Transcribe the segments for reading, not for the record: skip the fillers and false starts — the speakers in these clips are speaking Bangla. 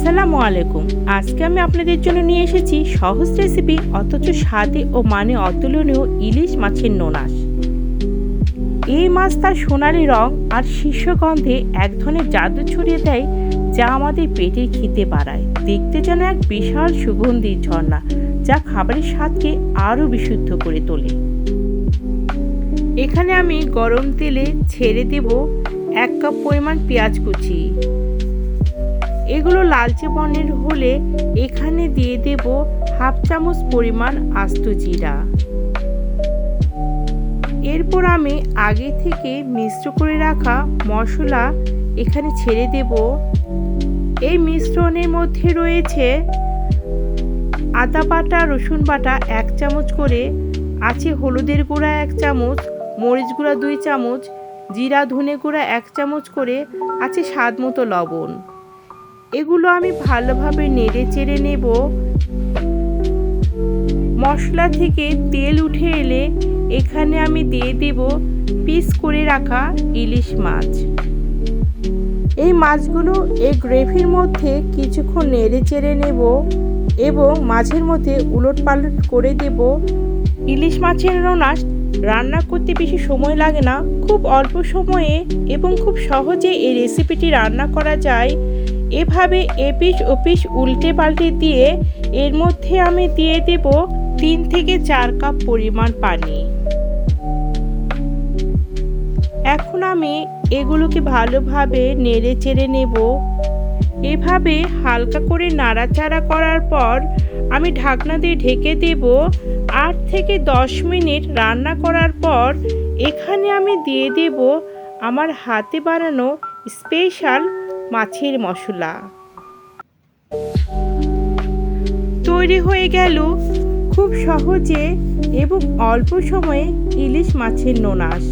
আসসালামু আলাইকুম। আজকে আমি আপনাদের জন্য নিয়ে এসেছি সহজ রেসিপি অথচ স্বাদে ও মানে অতুলনীয় ইলিশ মাছের নোনাস। এই মাছ তার সোনালি রং আর শীর্ষ গন্ধে এক ধরনের জাদু ছড়িয়ে দেয়, যা আমাদের পেটের খিদে বাড়ায়। দেখতে যেন এক বিশাল সুগন্ধির ঝর্ণা, যা খাবারের স্বাদকে আরও বিশুদ্ধ করে তোলে। এখানে আমি গরম তেলে ছেড়ে দেব 1 কাপ পরিমাণ পেঁয়াজ কুচি। এগুলো লালচে বর্ণের হলে এখানে দিয়ে দেব 1/2 চামচ পরিমাণ আস্ত জিরা। এরপর আমি আগে থেকে মিশ্র করে রাখা মশলা এখানে ছেড়ে দেব। এই মিশ্রণের মধ্যে রয়েছে আদা বাটা, রসুন বাটা 1 চামচ করে, আছে হলুদের গুঁড়া 1 চামচ, মরিচ গুঁড়া 2 চামচ, জিরা ধনে গুঁড়া 1 চামচ করে, আছে স্বাদ মতো লবণ। এগুলো আমি ভালোভাবে নেড়ে চেড়ে নেব। মশলা থেকে তেল উঠে এলে এখানে আমি দিয়ে দেব পিস করে রাখা ইলিশ মাছ। এই মাছগুলো এই গ্রেভির মধ্যে কিছুক্ষণ নেড়ে চেড়ে নেব এবং মাছের মধ্যে উলটপালট করে দেব। ইলিশ মাছের নোনাস রান্না করতে বেশি সময় লাগে না, খুব অল্প সময়ে এবং খুব সহজে এই রেসিপিটি রান্না করা যায়। এভাবে এপিস ওপিস উল্টে পাল্টে দিয়ে এর মধ্যে আমি দিয়ে দেব 3 থেকে 4 কাপ পরিমাণ পানি। এখন আমি এগুলোকে ভালোভাবে নেড়ে চেড়ে নেব। এভাবে হালকা করে নাড়াচাড়া করার পর আমি ঢাকনা দিয়ে ঢেকে দেব। 8 থেকে 10 মিনিট রান্না করার পর এখানে আমি দিয়ে দেব আমার হাতে বানানো স্পেশাল মাছের মশলা। তৈরি হয়ে গেল খুব সহজে এবং অল্প সময়ে ইলিশ মাছের নোনাস।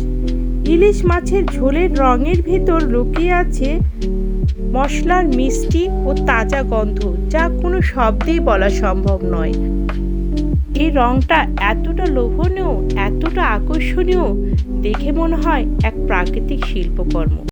ইলিশ মাছের ঝোলের রঙের ভেতর লুকিয়ে আছে মশলার মিষ্টি ও তাজা গন্ধ, যা কোনো শব্দেই বলা সম্ভব নয়। এই রঙটা এতটা লোভনীয়, এতটা আকর্ষণীয়, দেখে মনে হয় এক প্রাকৃতিক শিল্পকর্ম।